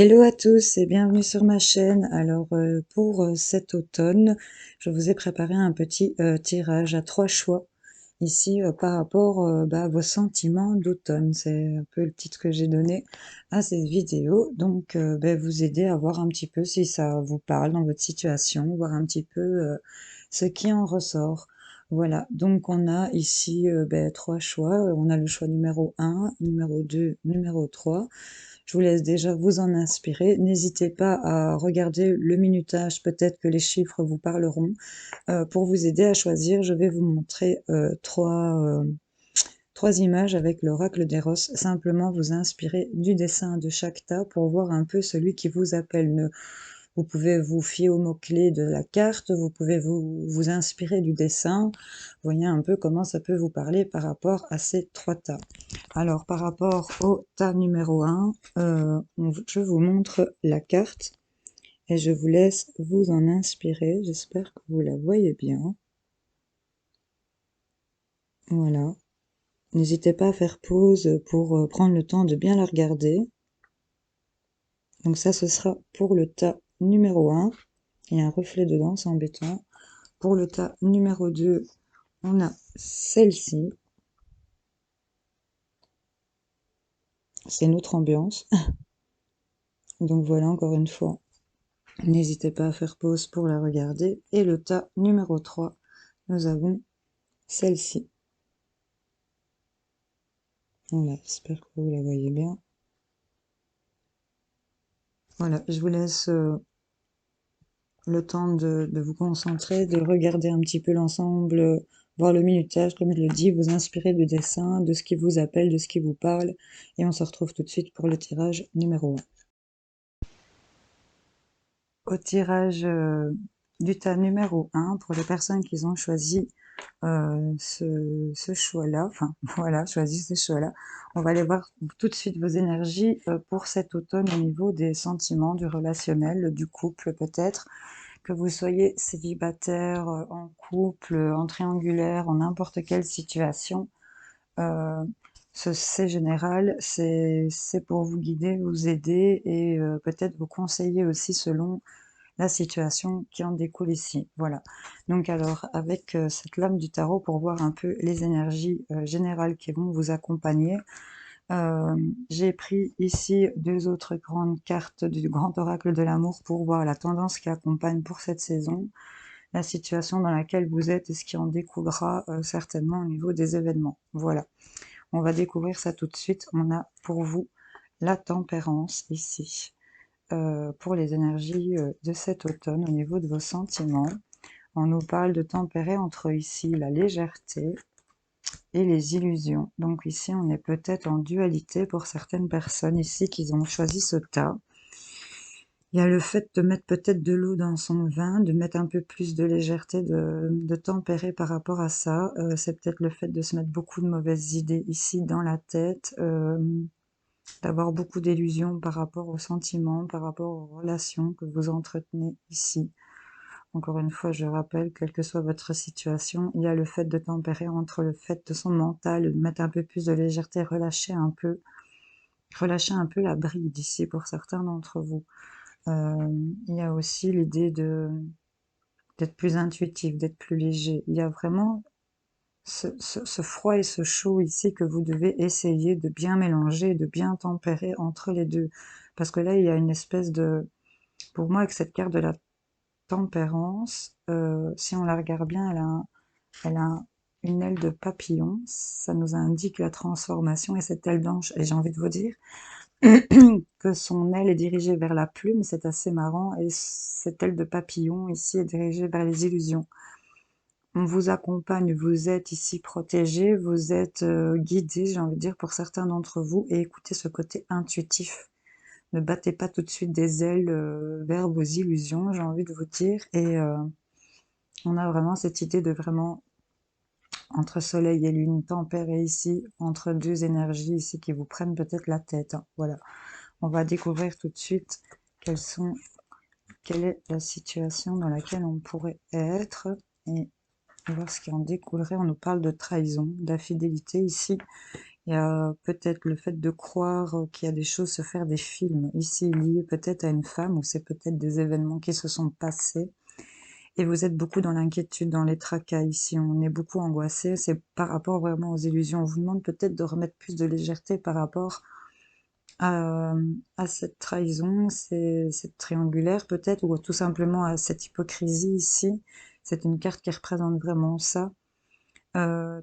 Hello à tous et bienvenue sur ma chaîne. Alors pour cet automne, je vous ai préparé un petit tirage à 3 choix ici par rapport à vos sentiments d'automne. C'est un peu le titre que j'ai donné à cette vidéo. Donc vous aider à voir un petit peu si ça vous parle dans votre situation, voir un petit peu ce qui en ressort. Voilà, donc on a ici 3 choix. On a le choix numéro 1, numéro 2, numéro 3. Je vous laisse déjà vous en inspirer. N'hésitez pas à regarder le minutage, peut-être que les chiffres vous parleront. Pour vous aider à choisir, je vais vous montrer trois images avec l'oracle d'Eros. Simplement vous inspirer du dessin de chaque tas pour voir un peu celui qui vous appelle. Vous pouvez vous fier aux mots-clés de la carte, vous pouvez vous inspirer du dessin. Voyez un peu comment ça peut vous parler par rapport à ces 3 tas. Alors, par rapport au tas numéro 1, je vous montre la carte et je vous laisse vous en inspirer. J'espère que vous la voyez bien. Voilà. N'hésitez pas à faire pause pour prendre le temps de bien la regarder. Donc ça, ce sera pour le tas numéro 1. Il y a un reflet dedans, c'est embêtant. Pour le tas numéro 2, on a celle-ci. C'est notre ambiance. Donc voilà, encore une fois, n'hésitez pas à faire pause pour la regarder. Et le tas numéro 3, nous avons celle-ci. Voilà, j'espère que vous la voyez bien. Voilà, je vous laisse le temps de vous concentrer, de regarder un petit peu l'ensemble, voir le minutage, comme je le dis, vous inspirer du dessin, de ce qui vous appelle, de ce qui vous parle. Et on se retrouve tout de suite pour le tirage numéro 1. Au tirage du tas numéro 1, pour les personnes qui ont choisi ce choix-là, enfin voilà, choisi ce choix-là, on va aller voir tout de suite vos énergies pour cet automne au niveau des sentiments, du relationnel, du couple peut-être, que vous soyez célibataire, en couple, en triangulaire, en n'importe quelle situation. Euh, c'est général, c'est pour vous guider, vous aider et peut-être vous conseiller aussi selon la situation qui en découle ici. Voilà. Donc alors, avec cette lame du tarot, pour voir un peu les énergies générales qui vont vous accompagner, j'ai pris ici 2 autres grandes cartes du grand oracle de l'amour pour voir la tendance qui accompagne pour cette saison, la situation dans laquelle vous êtes et ce qui en découlera certainement au niveau des événements. Voilà. On va découvrir ça tout de suite. On a pour vous la tempérance ici. Pour les énergies de cet automne au niveau de vos sentiments. On nous parle de tempérer entre ici la légèreté et les illusions. Donc ici, on est peut-être en dualité pour certaines personnes ici qui ont choisi ce tas. Il y a le fait de mettre peut-être de l'eau dans son vin, de mettre un peu plus de légèreté, de tempérer par rapport à ça. C'est peut-être le fait de se mettre beaucoup de mauvaises idées ici dans la tête, d'avoir beaucoup d'illusions par rapport aux sentiments, par rapport aux relations que vous entretenez ici. Encore une fois, je rappelle, quelle que soit votre situation, il y a le fait de tempérer entre le fait de son mental, de mettre un peu plus de légèreté, relâcher un peu la bride ici pour certains d'entre vous. Il y a aussi l'idée d'être plus intuitif, d'être plus léger. Il y a vraiment ce froid et ce chaud ici que vous devez essayer de bien mélanger, de bien tempérer entre les deux. Parce que là, il y a une espèce de... Pour moi, avec cette carte de la tempérance, si on la regarde bien, elle a une aile de papillon. Ça nous indique la transformation et cette aile blanche. Et j'ai envie de vous dire que son aile est dirigée vers la plume, c'est assez marrant. Et cette aile de papillon ici est dirigée vers les illusions. On vous accompagne, vous êtes ici protégé, vous êtes guidé, j'ai envie de dire, pour certains d'entre vous, et écoutez ce côté intuitif. Ne battez pas tout de suite des ailes vers vos illusions, j'ai envie de vous dire, et on a vraiment cette idée de vraiment, entre soleil et lune, tempérer ici, entre deux énergies ici qui vous prennent peut-être la tête, hein. Voilà. On va découvrir tout de suite quelle est la situation dans laquelle on pourrait être, et voir ce qui en découlerait. On nous parle de trahison, d'infidélité ici. Il y a peut-être le fait de croire qu'il y a des choses, se faire des films ici liés peut-être à une femme, ou c'est peut-être des événements qui se sont passés. Et vous êtes beaucoup dans l'inquiétude, dans les tracas ici. On est beaucoup angoissé. C'est par rapport vraiment aux illusions. On vous demande peut-être de remettre plus de légèreté par rapport à, à cette trahison, cette triangulaire peut-être, ou tout simplement à cette hypocrisie ici. C'est une carte qui représente vraiment ça.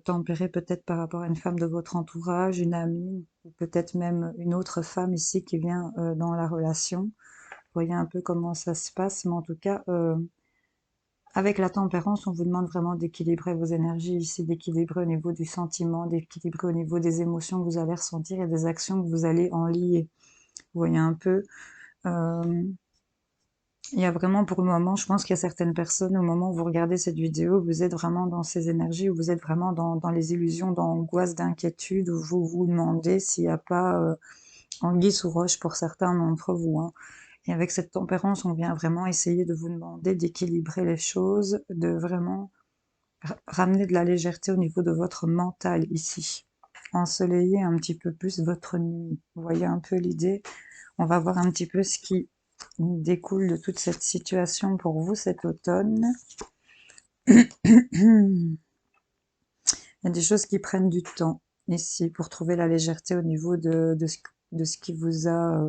Tempéré peut-être par rapport à une femme de votre entourage, une amie, ou peut-être même une autre femme ici qui vient dans la relation. Vous voyez un peu comment ça se passe, mais en tout cas, avec la tempérance, on vous demande vraiment d'équilibrer vos énergies ici, d'équilibrer au niveau du sentiment, d'équilibrer au niveau des émotions que vous allez ressentir et des actions que vous allez en lier. Vous voyez un peu, euh, il y a vraiment pour le moment, je pense qu'il y a certaines personnes, au moment où vous regardez cette vidéo, vous êtes vraiment dans ces énergies, où vous êtes vraiment dans les illusions, d'angoisse, d'inquiétude, où vous vous demandez s'il n'y a pas anguille sous roche pour certains d'entre vous, hein. Et avec cette tempérance, on vient vraiment essayer de vous demander d'équilibrer les choses, de vraiment ramener de la légèreté au niveau de votre mental ici. Ensoleiller un petit peu plus votre nuit. Vous voyez un peu l'idée? On va voir un petit peu ce qui découle de toute cette situation pour vous cet automne. Il y a des choses qui prennent du temps ici pour trouver la légèreté au niveau de ce qui vous a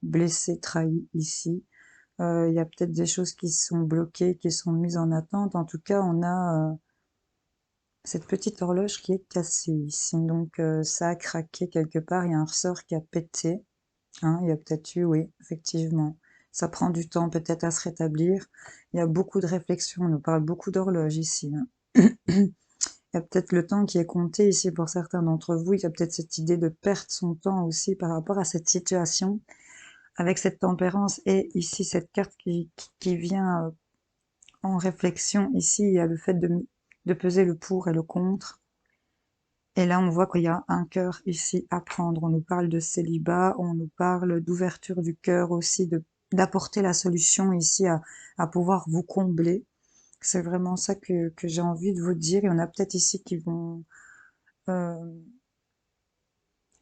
blessé, trahi ici. Il y a peut-être des choses qui sont bloquées, qui sont mises en attente. En tout cas, on a cette petite horloge qui est cassée ici. Donc ça a craqué quelque part, il y a un ressort qui a pété. Hein, il y a peut-être eu, oui, effectivement. Ça prend du temps peut-être à se rétablir. Il y a beaucoup de réflexions, on nous parle beaucoup d'horloge ici, hein. Il y a peut-être le temps qui est compté ici pour certains d'entre vous. Il y a peut-être cette idée de perdre son temps aussi par rapport à cette situation, avec cette tempérance et ici cette carte qui vient en réflexion. Ici, il y a le fait de peser le pour et le contre. Et là, on voit qu'il y a un cœur ici à prendre. On nous parle de célibat, on nous parle d'ouverture du cœur aussi, d'apporter la solution ici à pouvoir vous combler. C'est vraiment ça que j'ai envie de vous dire. Il y en a peut-être ici qui vont euh,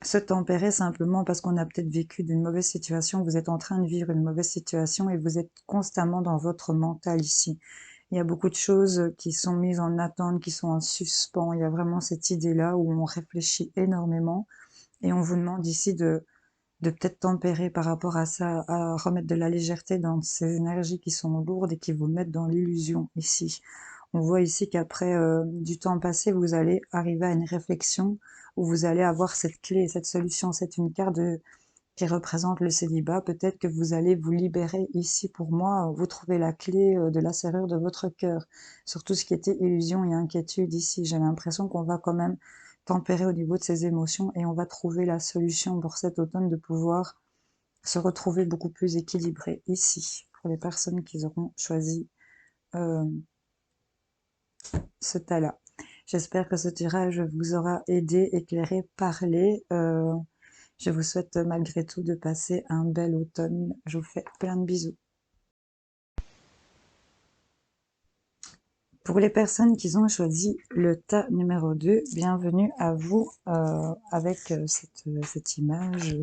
se tempérer simplement parce qu'on a peut-être vécu d'une mauvaise situation. Vous êtes en train de vivre une mauvaise situation et vous êtes constamment dans votre mental ici. Il y a beaucoup de choses qui sont mises en attente, qui sont en suspens. Il y a vraiment cette idée-là où on réfléchit énormément et on vous demande ici de peut-être tempérer par rapport à ça, à remettre de la légèreté dans ces énergies qui sont lourdes et qui vous mettent dans l'illusion ici. On voit ici qu'après du temps passé, vous allez arriver à une réflexion où vous allez avoir cette clé, cette solution. C'est une carte qui représente le célibat. Peut-être que vous allez vous libérer ici. Pour moi, vous trouvez la clé de la serrure de votre cœur. Sur tout ce qui était illusion et inquiétude ici, j'ai l'impression qu'on va quand même tempérer au niveau de ses émotions et on va trouver la solution pour cet automne de pouvoir se retrouver beaucoup plus équilibré ici, pour les personnes qui auront choisi euh, ce tas-là. J'espère que ce tirage vous aura aidé, éclairé, parlé. Je vous souhaite malgré tout de passer un bel automne. Je vous fais plein de bisous. Pour les personnes qui ont choisi le tas numéro 2, bienvenue à vous avec cette image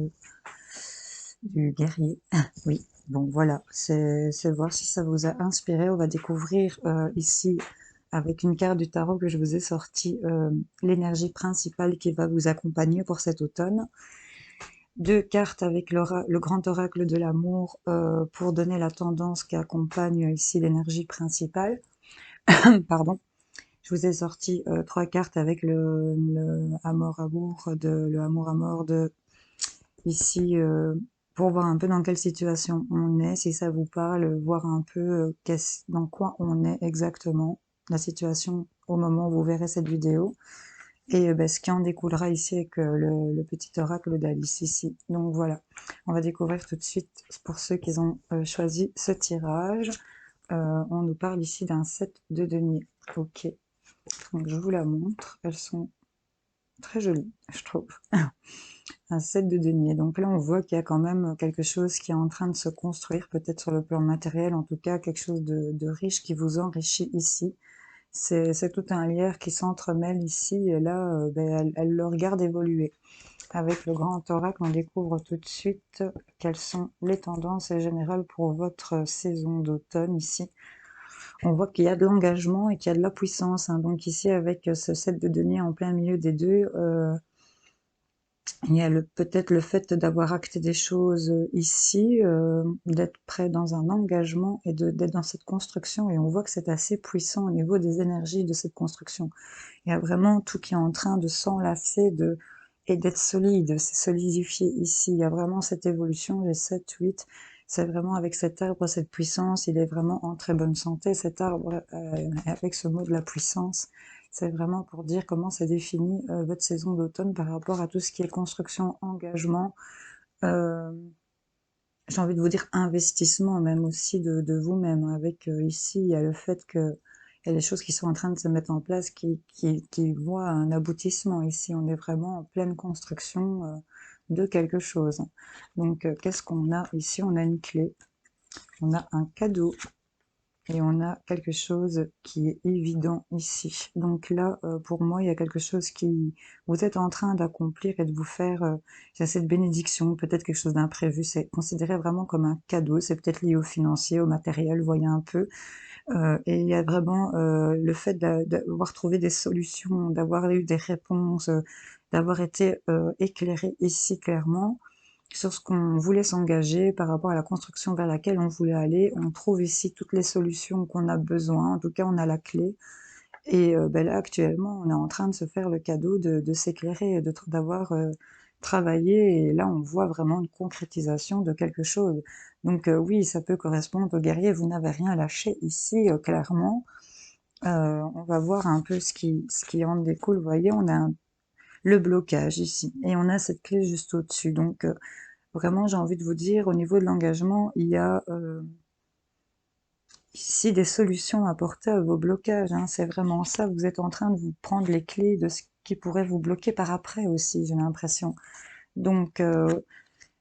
du guerrier. Oui, bon voilà, c'est voir si ça vous a inspiré. On va découvrir ici, avec une carte du tarot que je vous ai sortie, l'énergie principale qui va vous accompagner pour cet automne. Deux cartes avec le grand oracle de l'amour pour donner la tendance qui accompagne ici l'énergie principale. Pardon. Je vous ai sorti trois cartes avec le amour de ici pour voir un peu dans quelle situation on est, si ça vous parle, voir un peu dans quoi on est exactement, la situation au moment où vous verrez cette vidéo. Et ce qui en découlera ici avec le petit oracle d'Alice ici. Donc voilà, on va découvrir tout de suite pour ceux qui ont choisi ce tirage. On nous parle ici d'un 7 de denier. Ok, donc je vous la montre. Elles sont très jolies, je trouve. Un 7 de denier. Donc là, on voit qu'il y a quand même quelque chose qui est en train de se construire, peut-être sur le plan matériel, en tout cas quelque chose de riche qui vous enrichit ici. C'est tout un lierre qui s'entremêle ici, et là, elle le regarde évoluer. Avec le grand oracle, on découvre tout de suite quelles sont les tendances générales pour votre saison d'automne ici. On voit qu'il y a de l'engagement et qu'il y a de la puissance, hein. Donc ici, avec ce 7 de denier en plein milieu des deux, il y a peut-être le fait d'avoir acté des choses ici, d'être prêt dans un engagement et d'être dans cette construction. Et on voit que c'est assez puissant au niveau des énergies de cette construction. Il y a vraiment tout qui est en train de s'enlacer et d'être solide, c'est solidifié ici. Il y a vraiment cette évolution, les 7, 8. C'est vraiment avec cet arbre, cette puissance, il est vraiment en très bonne santé, cet arbre, avec ce mot de la puissance. C'est vraiment pour dire comment c'est défini votre saison d'automne par rapport à tout ce qui est construction, engagement, euh, j'ai envie de vous dire investissement même aussi de vous-même. Avec ici, il y a le fait que il y a des choses qui sont en train de se mettre en place qui voient un aboutissement. Ici, on est vraiment en pleine construction de quelque chose. Donc, qu'est-ce qu'on a ici? On a une clé, on a un cadeau, et on a quelque chose qui est évident ici. Donc là, pour moi, il y a quelque chose qui vous êtes en train d'accomplir et de vous faire, il y a cette bénédiction, peut-être quelque chose d'imprévu, c'est considéré vraiment comme un cadeau, c'est peut-être lié au financier, au matériel, voyez un peu. Et il y a vraiment le fait d'avoir trouvé des solutions, d'avoir eu des réponses, d'avoir été éclairé ici clairement sur ce qu'on voulait s'engager par rapport à la construction vers laquelle on voulait aller. On trouve ici toutes les solutions qu'on a besoin, en tout cas on a la clé. Et là actuellement on est en train de se faire le cadeau de s'éclairer, d'avoir travaillé, et là on voit vraiment une concrétisation de quelque chose. Donc oui, ça peut correspondre aux guerriers, vous n'avez rien lâché ici, clairement. On va voir un peu ce qui en découle. Vous voyez, on a le blocage ici, et on a cette clé juste au-dessus. Donc vraiment, j'ai envie de vous dire, au niveau de l'engagement, il y a ici des solutions à apporter à vos blocages, hein. C'est vraiment ça, vous êtes en train de vous prendre les clés de ce qui pourrait vous bloquer par après aussi, j'ai l'impression. Donc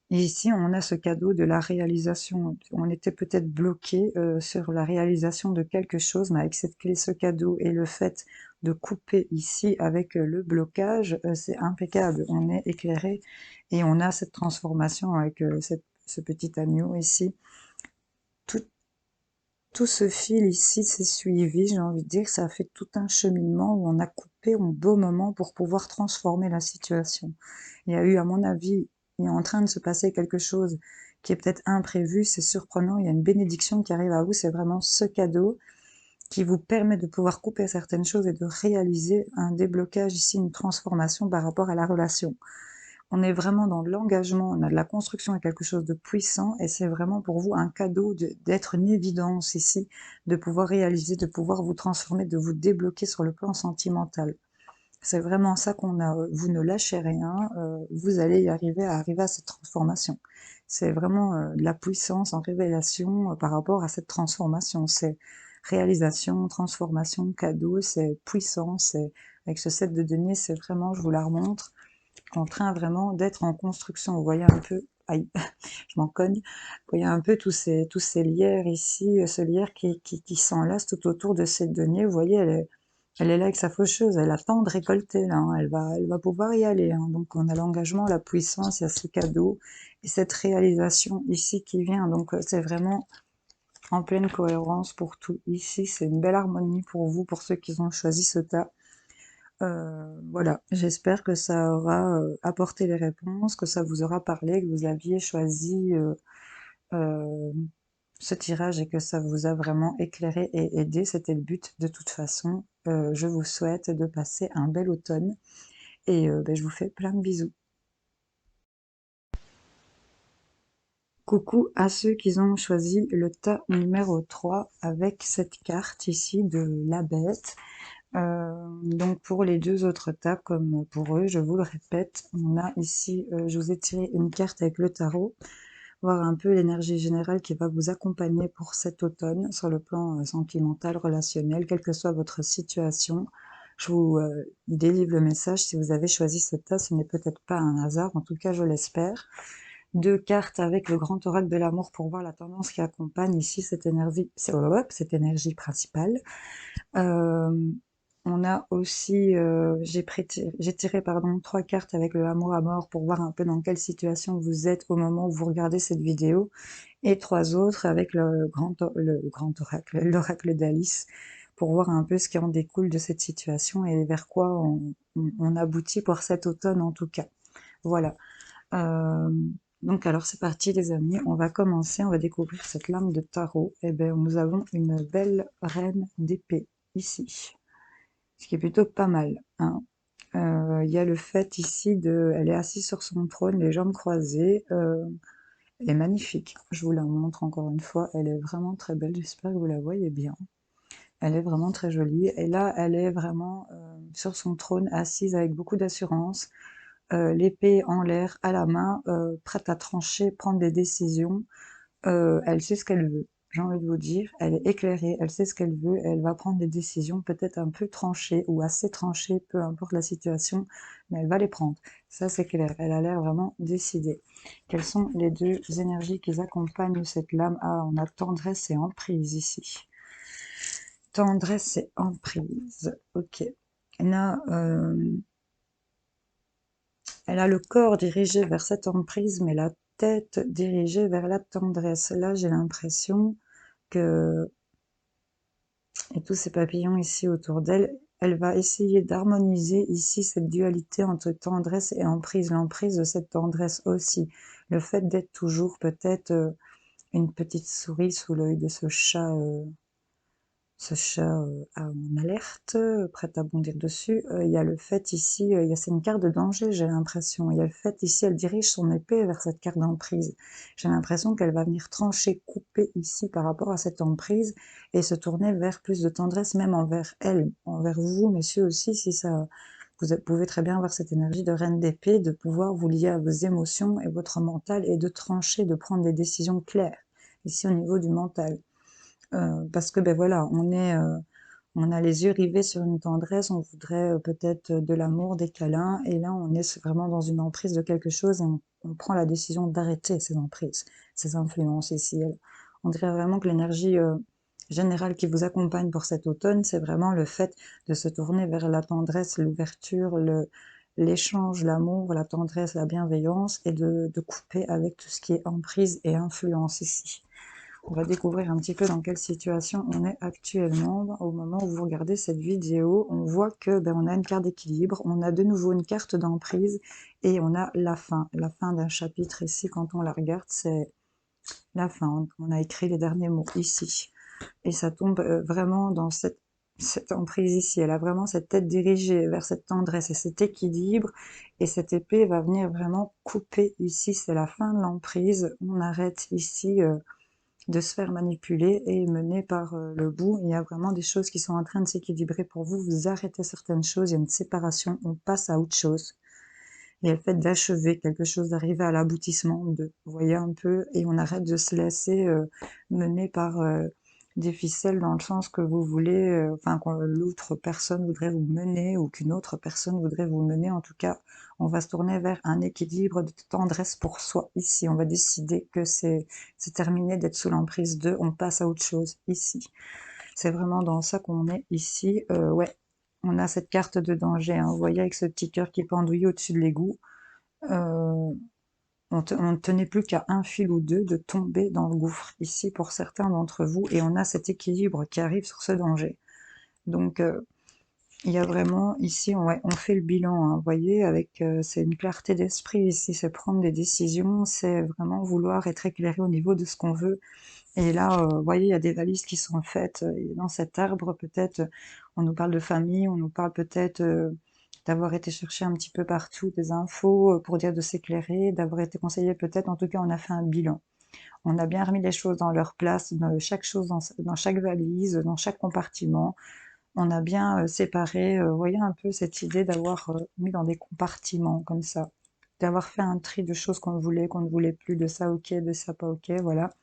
ici, on a ce cadeau de la réalisation. On était peut-être bloqué sur la réalisation de quelque chose, mais avec cette clé, ce cadeau et le fait de couper ici avec le blocage, c'est impeccable. On est éclairé et on a cette transformation avec ce petit agneau ici. Tout, tout ce fil ici s'est suivi, j'ai envie de dire, ça a fait tout un cheminement où on a coupé au beau moment pour pouvoir transformer la situation. Il y a eu, à mon avis, il est en train de se passer quelque chose qui est peut-être imprévu, c'est surprenant, il y a une bénédiction qui arrive à vous, c'est vraiment ce cadeau qui vous permet de pouvoir couper certaines choses et de réaliser un déblocage ici, une transformation par rapport à la relation. On est vraiment dans de l'engagement, on a de la construction à quelque chose de puissant, et c'est vraiment pour vous un cadeau d'être une évidence ici, de pouvoir réaliser, de pouvoir vous transformer, de vous débloquer sur le plan sentimental. C'est vraiment ça qu'on a. Vous ne lâchez rien, vous allez y arriver à cette transformation. C'est vraiment de la puissance en révélation par rapport à cette transformation. C'est réalisation, transformation, cadeau, c'est puissance. Avec ce 7 de denier, c'est vraiment, je vous la remontre, en train vraiment d'être en construction. Vous voyez un peu, aïe, je m'en cogne, vous voyez un peu tous ces lierres ici, ce lierre qui s'enlace tout autour de cette denier. Vous voyez, elle est là avec sa faucheuse, elle attend de récolter là, hein. Elle va pouvoir y aller, hein. Donc on a l'engagement, la puissance, il y a ce cadeau et cette réalisation ici qui vient. Donc c'est vraiment en pleine cohérence pour tout. Ici, c'est une belle harmonie pour vous, pour ceux qui ont choisi ce tas. Voilà, j'espère que ça aura apporté les réponses, que ça vous aura parlé, que vous aviez choisi euh, ce tirage et que ça vous a vraiment éclairé et aidé. C'était le but de toute façon. Je vous souhaite de passer un bel automne et je vous fais plein de bisous. Coucou à ceux qui ont choisi le tas numéro 3 avec cette carte ici de la bête. Donc pour les deux autres tas, comme pour eux, je vous le répète, on a ici, je vous ai tiré une carte avec le tarot, voir un peu l'énergie générale qui va vous accompagner pour cet automne sur le plan sentimental, relationnel, quelle que soit votre situation. Je vous délivre le message. Si vous avez choisi ce tas, ce n'est peut-être pas un hasard, en tout cas je l'espère. 2 cartes avec le grand oracle de l'amour pour voir la tendance qui accompagne ici cette énergie principale. On a aussi, j'ai tiré pardon 3 cartes avec le amour à mort pour voir un peu dans quelle situation vous êtes au moment où vous regardez cette vidéo, et 3 autres avec le grand oracle, l'oracle d'Alice, pour voir un peu ce qui en découle de cette situation et vers quoi on aboutit pour cet automne en tout cas. Voilà. Euh, donc alors c'est parti les amis, on va commencer, on va découvrir cette lame de tarot. Et bien nous avons une belle reine d'épée ici, ce qui est plutôt pas mal, hein. Il y a le fait ici elle est assise sur son trône, les jambes croisées, elle est magnifique. Je vous la montre encore une fois, elle est vraiment très belle, j'espère que vous la voyez bien. Elle est vraiment très jolie, et là elle est vraiment sur son trône, assise avec beaucoup d'assurance, l'épée en l'air, à la main, prête à trancher, prendre des décisions. Elle sait ce qu'elle veut, j'ai envie de vous dire, elle est éclairée, elle sait ce qu'elle veut, elle va prendre des décisions peut-être un peu tranchées ou assez tranchées, peu importe la situation, mais elle va les prendre. Ça c'est clair, elle a l'air vraiment décidée. Quelles sont les 2 énergies qui accompagnent cette lame? Ah, on a tendresse et emprise ici. Tendresse et emprise, ok. Là, elle a le corps dirigé vers cette emprise, mais la tête dirigée vers la tendresse. Là, j'ai l'impression que, et tous ces papillons ici autour d'elle, elle va essayer d'harmoniser ici cette dualité entre tendresse et emprise, l'emprise de cette tendresse aussi. Le fait d'être toujours peut-être une petite souris sous l'œil de ce chat en alerte, prête à bondir dessus. Il y a le fait ici, c'est une carte de danger, j'ai l'impression. Il y a le fait ici, elle dirige son épée vers cette carte d'emprise. J'ai l'impression qu'elle va venir trancher, couper ici par rapport à cette emprise et se tourner vers plus de tendresse, même envers elle, envers vous, messieurs aussi, si ça. Vous pouvez très bien avoir cette énergie de reine d'épée, de pouvoir vous lier à vos émotions et votre mental et de trancher, de prendre des décisions claires, ici au niveau du mental. Parce que ben voilà, on a les yeux rivés sur une tendresse, on voudrait peut-être de l'amour, des câlins, et là on est vraiment dans une emprise de quelque chose et on prend la décision d'arrêter ces emprises, ces influences ici. On dirait vraiment que l'énergie générale qui vous accompagne pour cet automne, c'est vraiment le fait de se tourner vers la tendresse, l'ouverture, l'échange, l'amour, la tendresse, la bienveillance, et de couper avec tout ce qui est emprise et influence ici. On va découvrir un petit peu dans quelle situation on est actuellement. Au moment où vous regardez cette vidéo, on voit que on a une carte d'équilibre, on a de nouveau une carte d'emprise et on a la fin d'un chapitre ici. Quand on la regarde, c'est la fin. On a écrit les derniers mots ici. Et ça tombe vraiment dans cette emprise ici. Elle a vraiment cette tête dirigée vers cette tendresse et cet équilibre. Et cette épée va venir vraiment couper ici. C'est la fin de l'emprise. On arrête ici de se faire manipuler et mener par le bout. Il y a vraiment des choses qui sont en train de s'équilibrer pour vous. Vous arrêtez certaines choses, il y a une séparation, on passe à autre chose. Il y a le fait d'achever quelque chose, d'arriver à l'aboutissement, vous voyez un peu, et on arrête de se laisser mener par des ficelles dans le sens que vous voulez, enfin que l'autre personne voudrait vous mener ou qu'une autre personne voudrait vous mener. En tout cas, on va se tourner vers un équilibre de tendresse pour soi. Ici, on va décider que c'est terminé d'être sous l'emprise d'eux, on passe à autre chose ici. C'est vraiment dans ça qu'on est ici. Ouais, on a cette carte de danger, hein. Vous voyez avec ce petit cœur qui pendouille au-dessus de l'égout. On ne tenait plus qu'à un fil ou deux de tomber dans le gouffre, ici pour certains d'entre vous, et on a cet équilibre qui arrive sur ce danger. Donc il y a vraiment ici, ouais, on fait le bilan, hein, vous voyez, avec c'est une clarté d'esprit ici, c'est prendre des décisions, c'est vraiment vouloir être éclairé au niveau de ce qu'on veut. Et là, vous voyez, il y a des valises qui sont faites, et dans cet arbre, peut-être, on nous parle de famille, on nous parle peut-être d'avoir été chercher un petit peu partout des infos pour dire de s'éclairer, d'avoir été conseillé peut-être, en tout cas, on a fait un bilan. On a bien remis les choses dans leur place, chaque chose dans chaque valise, dans chaque compartiment. On a bien séparé, vous voyez un peu cette idée d'avoir mis dans des compartiments comme ça, d'avoir fait un tri de choses qu'on ne voulait plus, de ça ok, de ça pas ok, voilà.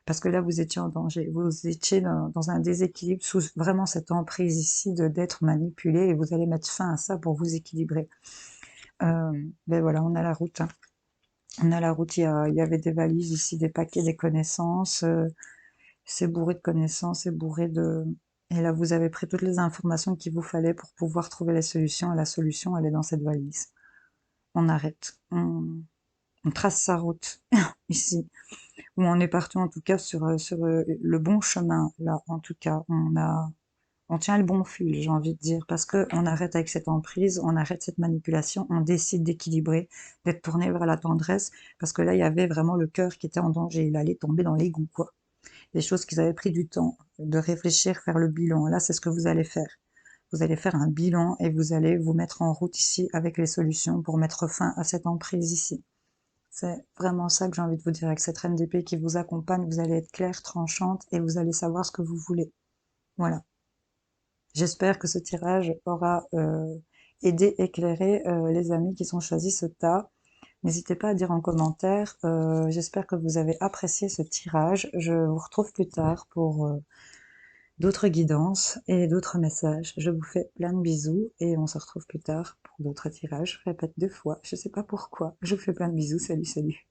Parce que là, vous étiez en danger, vous étiez dans un déséquilibre, sous vraiment cette emprise ici d'être manipulé, et vous allez mettre fin à ça pour vous équilibrer. Ben voilà, on a la route, hein. On a la route, il y avait des valises ici, des paquets, des connaissances, c'est bourré de connaissances, c'est bourré de... Et là, vous avez pris toutes les informations qu'il vous fallait pour pouvoir trouver les solutions, et la solution, elle est dans cette valise. On arrête, on trace sa route, ici. Ou on est parti, en tout cas, sur le bon chemin, là, en tout cas. On tient le bon fil, j'ai envie de dire, parce que on arrête avec cette emprise, on arrête cette manipulation, on décide d'équilibrer, d'être tourné vers la tendresse, parce que là, il y avait vraiment le cœur qui était en danger, il allait tomber dans l'égout, quoi. Des choses qui avaient pris du temps, de réfléchir, faire le bilan. Là, c'est ce que vous allez faire. Vous allez faire un bilan et vous allez vous mettre en route ici avec les solutions pour mettre fin à cette emprise ici. C'est vraiment ça que j'ai envie de vous dire avec cette reine d'épée qui vous accompagne. Vous allez être claire, tranchante et vous allez savoir ce que vous voulez. Voilà. J'espère que ce tirage aura aidé, éclairé les amis qui sont choisis ce tas. N'hésitez pas à dire en commentaire. J'espère que vous avez apprécié ce tirage. Je vous retrouve plus tard pour d'autres guidances et d'autres messages. Je vous fais plein de bisous et on se retrouve plus tard pour d'autres tirages. Je répète 2 fois, je sais pas pourquoi. Je vous fais plein de bisous. Salut, salut.